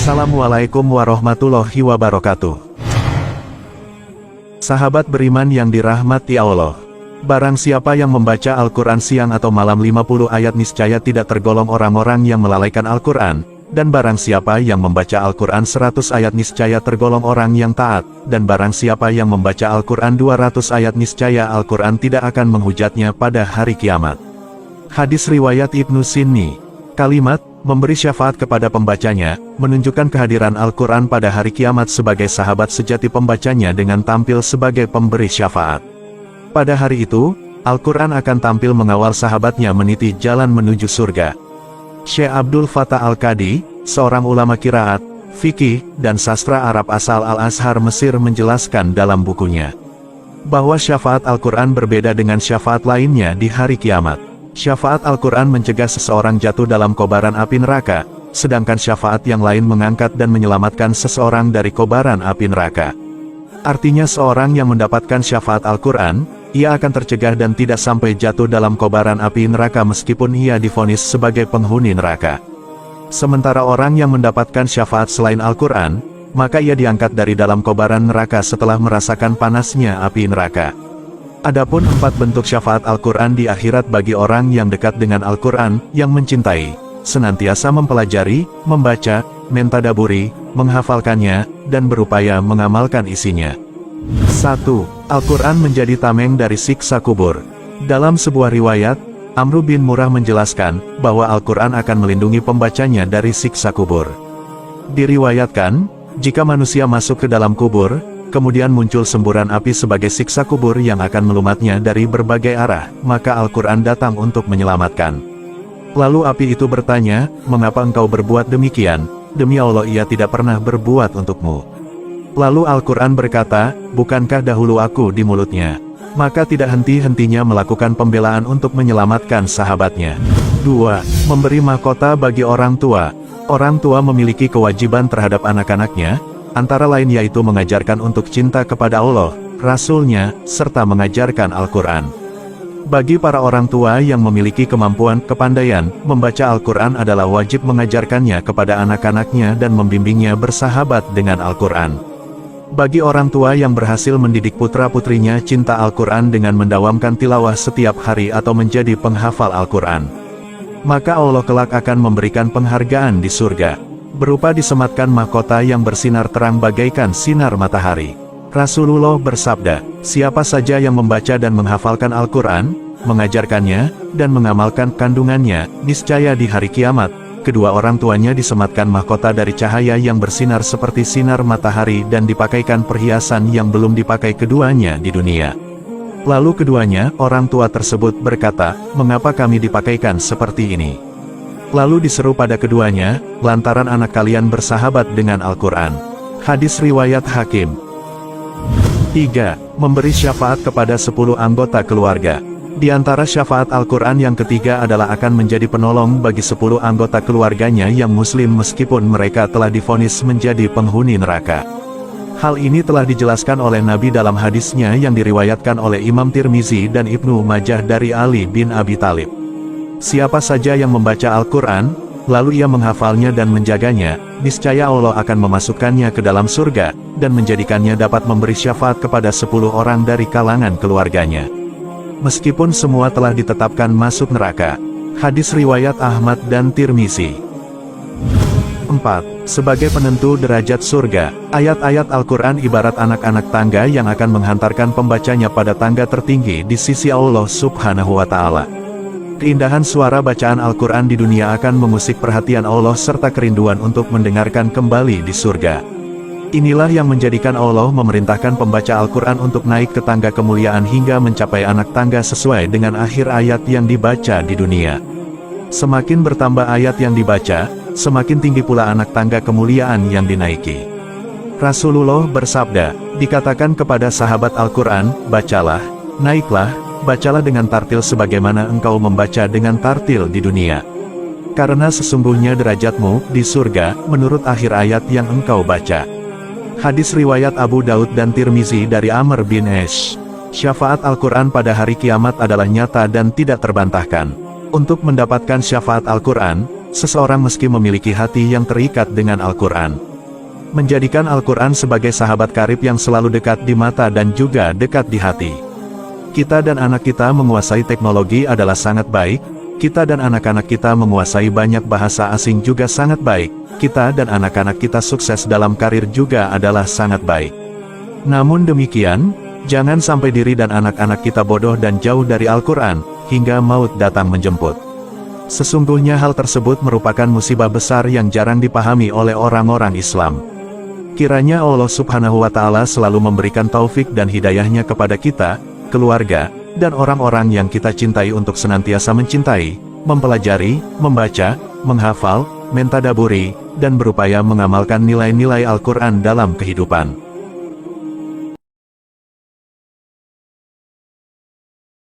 Assalamualaikum warahmatullahi wabarakatuh. Sahabat beriman yang dirahmati Allah. Barang siapa yang membaca Al-Quran siang atau malam 50 ayat niscaya tidak tergolong orang-orang yang melalaikan Al-Quran. Dan barang siapa yang membaca Al-Quran 100 ayat niscaya tergolong orang yang taat. Dan barang siapa yang membaca Al-Quran 200 ayat niscaya Al-Quran tidak akan menghujatnya pada hari kiamat. Hadis riwayat Ibnu Sinni. Kalimat memberi syafaat kepada pembacanya, menunjukkan kehadiran Al-Quran pada hari kiamat sebagai sahabat sejati pembacanya dengan tampil sebagai pemberi syafaat. Pada hari itu, Al-Quran akan tampil mengawal sahabatnya meniti jalan menuju surga. Syekh Abdul Fattah Al-Qadi, seorang ulama qiraat, fikih, dan sastra Arab asal Al-Azhar Mesir menjelaskan dalam bukunya, bahwa syafaat Al-Quran berbeda dengan syafaat lainnya di hari kiamat. Syafaat Al-Quran mencegah seseorang jatuh dalam kobaran api neraka, sedangkan syafaat yang lain mengangkat dan menyelamatkan seseorang dari kobaran api neraka. Artinya seorang yang mendapatkan syafaat Al-Quran, ia akan tercegah dan tidak sampai jatuh dalam kobaran api neraka meskipun ia divonis sebagai penghuni neraka. Sementara orang yang mendapatkan syafaat selain Al-Quran, maka ia diangkat dari dalam kobaran neraka setelah merasakan panasnya api neraka. Adapun 4 bentuk syafaat Al-Quran di akhirat bagi orang yang dekat dengan Al-Quran, yang mencintai, senantiasa mempelajari, membaca, mentadaburi, menghafalkannya, dan berupaya mengamalkan isinya. 1. Al-Quran menjadi tameng dari siksa kubur. Dalam sebuah riwayat, Amr bin Murrah menjelaskan, bahwa Al-Quran akan melindungi pembacanya dari siksa kubur. Diriwayatkan, jika manusia masuk ke dalam kubur, kemudian muncul semburan api sebagai siksa kubur yang akan melumatnya dari berbagai arah, maka Al-Quran datang untuk menyelamatkan. Lalu api itu bertanya, "Mengapa engkau berbuat demikian? Demi Allah ia tidak pernah berbuat untukmu." Lalu Al-Quran berkata, "Bukankah dahulu aku di mulutnya?" Maka tidak henti-hentinya melakukan pembelaan untuk menyelamatkan sahabatnya. 2. Memberi mahkota bagi orang tua. Orang tua memiliki kewajiban terhadap anak-anaknya, antara lain yaitu mengajarkan untuk cinta kepada Allah, Rasul-Nya, serta mengajarkan Al-Quran. Bagi para orang tua yang memiliki kemampuan, kepandaian, membaca Al-Quran adalah wajib mengajarkannya kepada anak-anaknya dan membimbingnya bersahabat dengan Al-Quran. Bagi orang tua yang berhasil mendidik putra-putrinya cinta Al-Quran dengan mendawamkan tilawah setiap hari atau menjadi penghafal Al-Quran, maka Allah kelak akan memberikan penghargaan di surga, berupa disematkan mahkota yang bersinar terang bagaikan sinar matahari. Rasulullah bersabda, "Siapa saja yang membaca dan menghafalkan Al-Quran, mengajarkannya, dan mengamalkan kandungannya, niscaya di hari kiamat, kedua orang tuanya disematkan mahkota dari cahaya yang bersinar seperti sinar matahari dan dipakaikan perhiasan yang belum dipakai keduanya di dunia." Lalu keduanya, orang tua tersebut berkata, "Mengapa kami dipakaikan seperti ini?" Lalu diseru pada keduanya, "Lantaran anak kalian bersahabat dengan Al-Quran." Hadis riwayat Hakim. 3. Memberi syafaat kepada 10 anggota keluarga. Di antara syafaat Al-Quran yang ketiga adalah akan menjadi penolong bagi 10 anggota keluarganya yang muslim meskipun mereka telah divonis menjadi penghuni neraka. Hal ini telah dijelaskan oleh Nabi dalam hadisnya yang diriwayatkan oleh Imam Tirmizi dan Ibnu Majah dari Ali bin Abi Thalib. Siapa saja yang membaca Al-Quran, lalu ia menghafalnya dan menjaganya, niscaya Allah akan memasukkannya ke dalam surga, dan menjadikannya dapat memberi syafaat kepada 10 orang dari kalangan keluarganya, meskipun semua telah ditetapkan masuk neraka. Hadis riwayat Ahmad dan Tirmizi. 4. Sebagai penentu derajat surga, ayat-ayat Al-Quran ibarat anak-anak tangga yang akan menghantarkan pembacanya pada tangga tertinggi di sisi Allah Subhanahu wa Ta'ala. Keindahan suara bacaan Al-Quran di dunia akan mengusik perhatian Allah serta kerinduan untuk mendengarkan kembali di surga. Inilah yang menjadikan Allah memerintahkan pembaca Al-Quran untuk naik ke tangga kemuliaan hingga mencapai anak tangga sesuai dengan akhir ayat yang dibaca di dunia. Semakin bertambah ayat yang dibaca, semakin tinggi pula anak tangga kemuliaan yang dinaiki. Rasulullah bersabda, dikatakan kepada sahabat Al-Quran, "Bacalah, naiklah, bacalah dengan tartil sebagaimana engkau membaca dengan tartil di dunia. Karena sesungguhnya derajatmu di surga, menurut akhir ayat yang engkau baca." Hadis riwayat Abu Daud dan Tirmizi dari Amr bin Ash. Syafaat Al-Quran pada hari kiamat adalah nyata dan tidak terbantahkan. Untuk mendapatkan syafaat Al-Quran, seseorang meski memiliki hati yang terikat dengan Al-Quran. Menjadikan Al-Quran sebagai sahabat karib yang selalu dekat di mata dan juga dekat di hati. Kita dan anak kita menguasai teknologi adalah sangat baik, kita dan anak-anak kita menguasai banyak bahasa asing juga sangat baik, kita dan anak-anak kita sukses dalam karir juga adalah sangat baik. Namun demikian, jangan sampai diri dan anak-anak kita bodoh dan jauh dari Al-Quran, hingga maut datang menjemput. Sesungguhnya hal tersebut merupakan musibah besar yang jarang dipahami oleh orang-orang Islam. Kiranya Allah Subhanahu wa Ta'ala selalu memberikan taufik dan hidayahnya kepada kita, keluarga, dan orang-orang yang kita cintai untuk senantiasa mencintai, mempelajari, membaca, menghafal, mentadaburi, dan berupaya mengamalkan nilai-nilai Al-Quran dalam kehidupan.